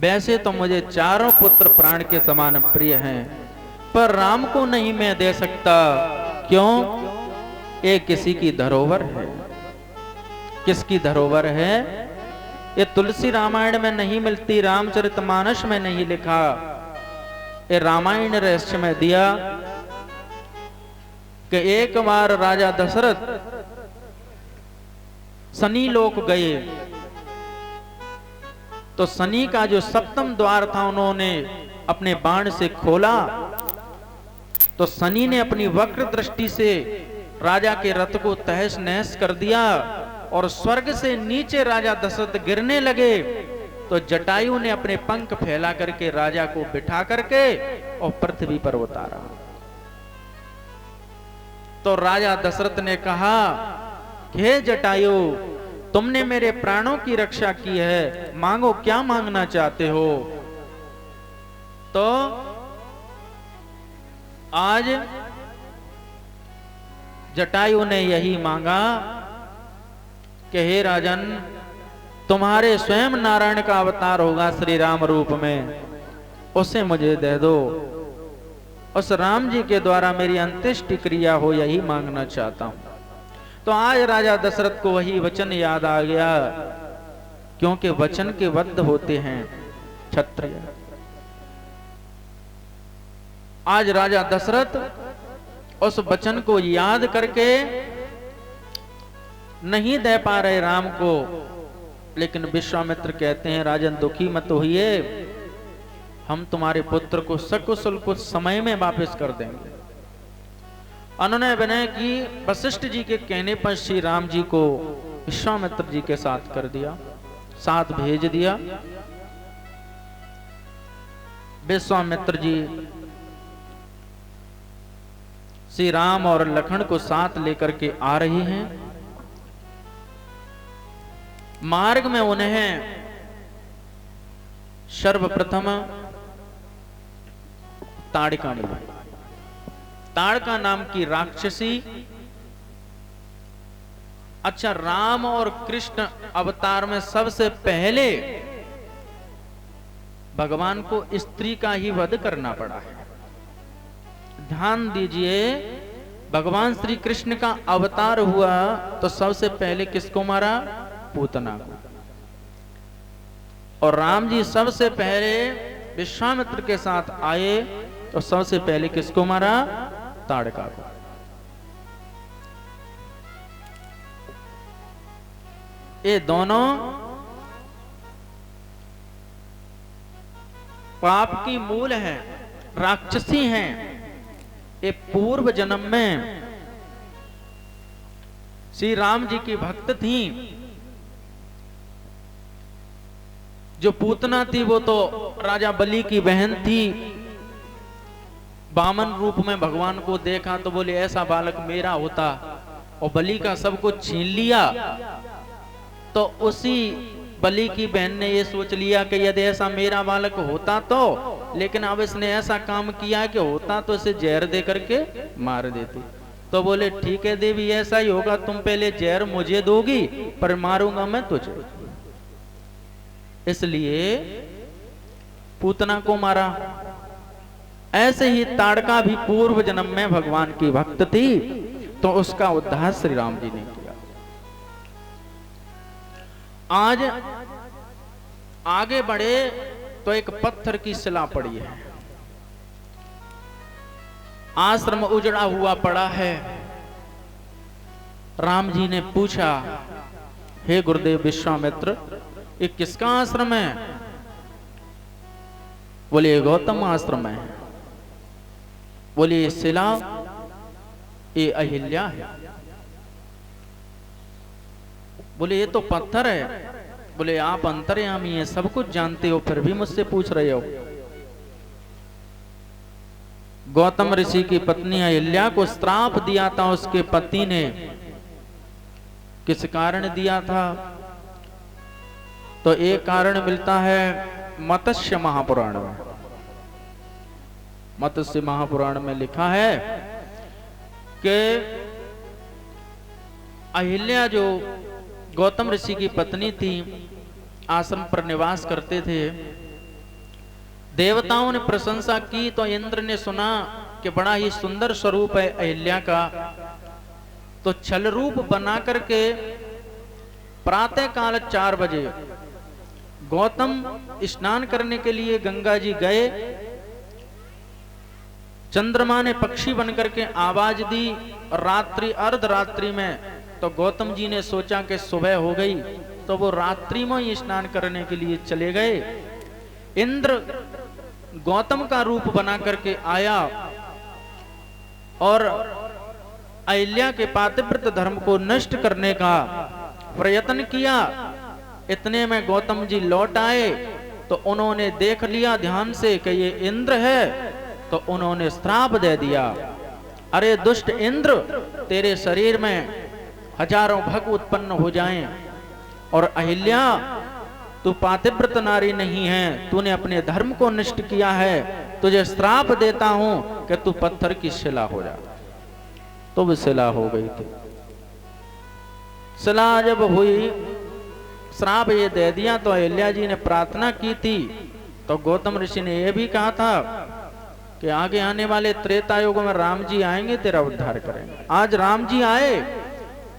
वैसे तो मुझे चारों पुत्र प्राण के समान प्रिय हैं, पर राम को नहीं मैं दे सकता। क्यों? ये किसी की धरोहर है। किसकी धरोहर है? ये तुलसी रामायण में नहीं मिलती, रामचरितमानस में नहीं लिखा, ये रामायण रहस्य में दिया कि एक बार राजा दशरथ शनि लोक गए, तो शनि का जो सप्तम द्वार था उन्होंने अपने बाण से खोला, तो शनि ने अपनी वक्र दृष्टि से राजा के रथ को तहस नहस कर दिया और स्वर्ग से नीचे राजा दशरथ गिरने लगे। तो जटायु ने अपने पंख फैला करके राजा को बिठा करके और पृथ्वी पर उतारा। तो राजा दशरथ ने कहा, हे जटायु, तुमने मेरे प्राणों की रक्षा की है, मांगो, क्या मांगना चाहते हो? तो आज जटायु ने यही मांगा कि हे राजन, तुम्हारे स्वयं नारायण का अवतार होगा श्री राम रूप में, उसे मुझे दे दो, उस राम जी के द्वारा मेरी अंत्येष्टि क्रिया हो, यही मांगना चाहता हूं। तो आज राजा दशरथ को वही वचन याद आ गया, क्योंकि वचन के बद्ध होते हैं क्षत्रिय। आज राजा दशरथ उस वचन को याद करके नहीं दे पा रहे राम को, लेकिन विश्वामित्र कहते हैं, राजन दुखी मत होइए, हम तुम्हारे पुत्र को सकुशल कुछ समय में वापस कर देंगे। उन्होंने विनय की, वशिष्ठ जी के कहने पर श्री राम जी को विश्वामित्र जी के साथ कर दिया, साथ भेज दिया। विश्वामित्र जी श्री राम और लखन को साथ लेकर के आ रही हैं। मार्ग में उन्हें सर्वप्रथम ताड़िका मिली। ताड़का नाम की राक्षसी, अच्छा, राम और कृष्ण अवतार में सबसे पहले भगवान को स्त्री का ही वध करना पड़ा है। ध्यान दीजिए, भगवान श्री कृष्ण का अवतार हुआ तो सबसे पहले किसको मारा? पूतना को। और राम जी सबसे पहले विश्वामित्र के साथ आए तो सबसे पहले किसको मारा? ताड़का को। ये दोनों पाप की मूल हैं, राक्षसी हैं। ये पूर्व जन्म में श्री राम जी की भक्त थी। जो पूतना थी वो तो राजा बलि की बहन थी। वामन रूप में भगवान को देखा तो बोले ऐसा बालक मेरा होता, और बलि का सब कुछ छीन लिया। तो उसी बलि की बहन ने ये सोच लिया कि यदि ऐसा मेरा बालक होता तो, लेकिन अब इसने ऐसा काम किया कि होता तो इसे जहर दे करके मार देती। तो बोले ठीक है देवी, ऐसा ही होगा, तुम पहले जहर मुझे दोगी पर मारूंगा मैं तुझे। इसलिए पूतना को मारा। ऐसे ही ताड़का भी पूर्व जन्म में भगवान की भक्त थी, तो उसका उद्धार श्री राम जी ने किया। आज आगे बढ़े तो एक पत्थर की शिला पड़ी है, आश्रम उजड़ा हुआ पड़ा है। राम जी ने पूछा, हे गुरुदेव विश्वामित्र, ये किसका आश्रम है? बोले ये गौतम आश्रम है। बोले ये शिला, ये अहिल्या है। बोले ये तो पत्थर है। बोले आप अंतर्यामी हैं, सब कुछ जानते हो, फिर भी मुझसे पूछ रहे हो। गौतम ऋषि की पत्नी अहिल्या को श्राप दिया था उसके पति ने। किस कारण दिया था? तो एक कारण मिलता है मत्स्य महापुराण में। मत्स्य महापुराण में लिखा है कि अहिल्या जो गौतम ऋषि की पत्नी थी, आश्रम पर निवास करते थे। देवताओं ने प्रशंसा की तो इंद्र ने सुना कि बड़ा ही सुंदर स्वरूप है अहिल्या का, तो छल रूप बना करके प्रातः काल 4 बजे गौतम स्नान करने के लिए गंगा जी गए। चंद्रमा ने पक्षी बनकर के आवाज दी, रात्रि अर्धरात्रि में, तो गौतम जी ने सोचा कि सुबह हो गई, तो वो रात्रि में ही स्नान करने के लिए चले गए। इंद्र गौतम का रूप बना करके आया और अहिल्या के पातिव्रत धर्म को नष्ट करने का प्रयत्न किया। इतने में गौतम जी लौट आए तो उन्होंने देख लिया ध्यान से कि ये इंद्र है, तो उन्होंने श्राप दे दिया, अरे दुष्ट इंद्र, तेरे शरीर में हजारों भग उत्पन्न हो जाएं, और अहिल्या तू पातिव्रत नारी नहीं है, तूने अपने धर्म को नष्ट किया है, तुझे श्राप देता हूं कि तू पत्थर की शिला हो जा। तो वो शिला हो गई थी। शिला जब हुई, श्राप ये दे दिया, तो अहिल्या जी ने प्रार्थना की थी, तो गौतम ऋषि ने यह भी कहा था कि आगे आने वाले त्रेता युग में राम जी आएंगे, तेरा उद्धार करेंगे। आज राम जी आए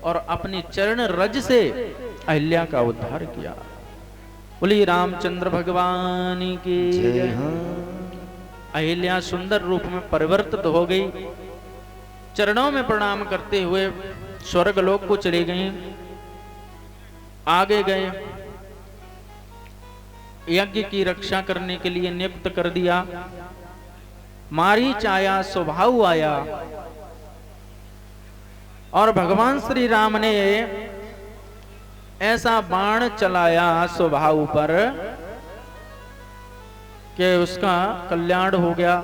और अपनी चरण रज से अहिल्या का उद्धार किया। बोली रामचंद्र भगवान की जय। अहिल्या सुंदर रूप में परिवर्तित हो गई, चरणों में प्रणाम करते हुए स्वर्ग लोक को चली गई। आगे गए, यज्ञ की रक्षा करने के लिए नियुक्त कर दिया। मारीच आया, स्वभाव आया, और भगवान श्री राम ने ऐसा बाण चलाया स्वभाव पर कि उसका कल्याण हो गया।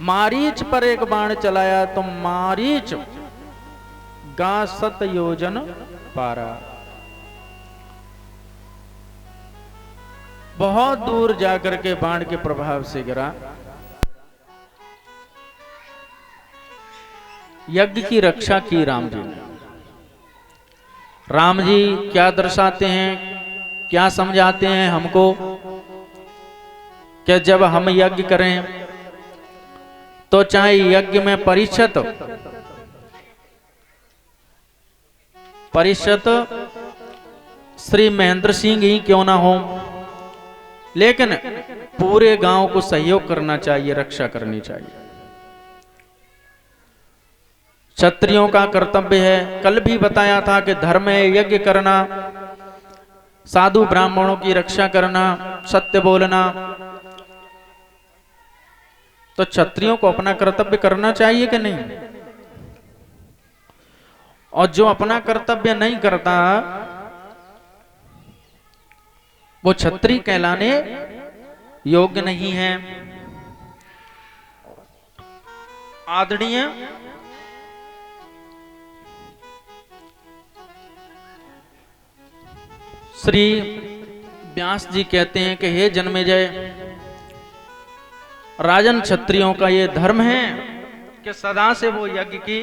मारीच पर एक बाण चलाया तो मारीच गा 7 योजन पारा, बहुत दूर जाकर के बाण के प्रभाव से गिरा। यज्ञ की रक्षा की राम जी ने। राम जी क्या दर्शाते हैं, क्या समझाते हैं हमको कि जब हम यज्ञ करें तो चाहे यज्ञ में परिषद श्री महेंद्र सिंह ही क्यों ना हो, लेकिन पूरे गांव को सहयोग करना चाहिए, रक्षा करनी चाहिए। क्षत्रियों का कर्तव्य है। कल भी बताया था कि धर्म में यज्ञ करना, साधु ब्राह्मणों की रक्षा करना, सत्य बोलना, तो क्षत्रियों को अपना कर्तव्य करना चाहिए कि नहीं? और जो अपना कर्तव्य नहीं करता वो क्षत्रिय कहलाने योग्य नहीं है। आदरणीय श्री व्यास जी कहते हैं कि हे जन्मेजय, राजन क्षत्रियों का ये धर्म है कि सदा से वो यज्ञ की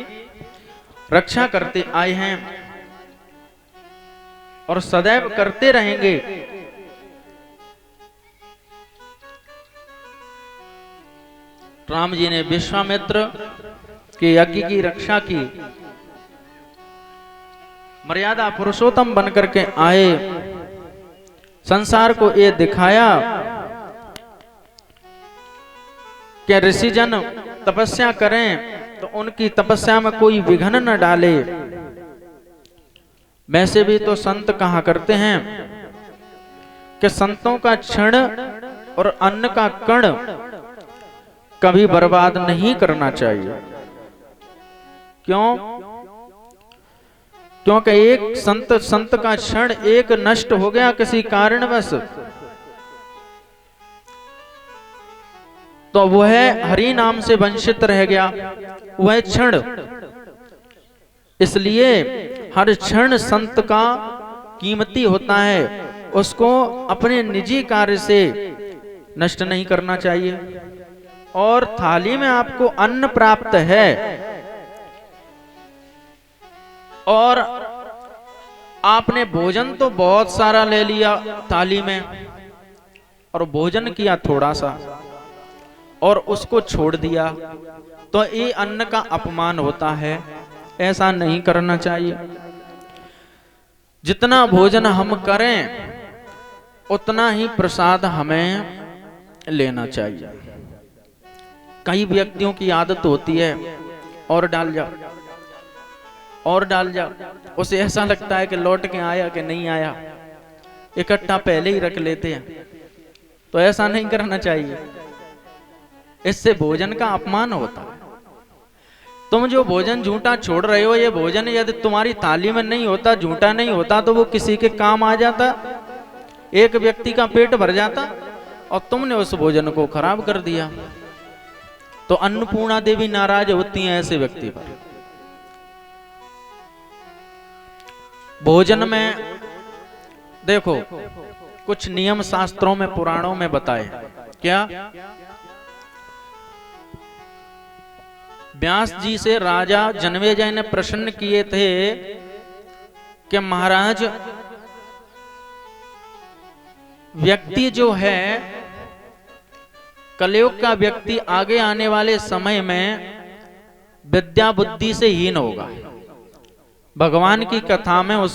रक्षा करते आए हैं और सदैव करते रहेंगे। राम जी ने विश्वामित्र के यज्ञ की रक्षा की, मर्यादा पुरुषोत्तम बनकर के आए, संसार को ये दिखाया कि ऋषिजन तपस्या करें तो उनकी तपस्या में कोई विघ्न न डाले। वैसे भी तो संत कहा करते हैं कि संतों का क्षण और अन्न का कण कभी बर्बाद नहीं करना चाहिए। क्यों? क्योंकि एक संत का क्षण एक नष्ट हो गया किसी कारणवश, तो वह हरि नाम से वंचित रह गया, वह क्षण। इसलिए हर क्षण संत का कीमती होता है, उसको अपने निजी कार्य से नष्ट नहीं करना चाहिए। और थाली में आपको अन्न प्राप्त है और आपने भोजन तो बहुत सारा ले लिया थाली में, और भोजन किया थोड़ा सा और उसको छोड़ दिया, तो ये अन्न का अपमान होता है, ऐसा नहीं करना चाहिए। जितना भोजन हम करें उतना ही प्रसाद हमें लेना चाहिए। कई व्यक्तियों की आदत होती है और डाल जाओ और डाल जाओ, उसे ऐसा लगता है कि लौट के आया कि नहीं आया, इकट्ठा पहले ही रख लेते हैं। तो ऐसा नहीं करना चाहिए, इससे भोजन का अपमान होता है। तुम जो भोजन झूठा छोड़ रहे हो, ये भोजन यदि तुम्हारी थाली में नहीं होता, झूठा नहीं होता, तो वो किसी के काम आ जाता, एक व्यक्ति का पेट भर जाता, और तुमने उस भोजन को खराब कर दिया। तो अन्नपूर्णा देवी नाराज होती हैं ऐसे व्यक्ति पर। भोजन में देखो कुछ नियम शास्त्रों में, पुराणों में बताए। क्या? व्यास जी से राजा जन्मेजय ने प्रश्न किए थे कि महाराज, व्यक्ति जो है, कलयुग का व्यक्ति आगे आने वाले समय में विद्या बुद्धि से हीन होगा। भगवान की कथा में उसकी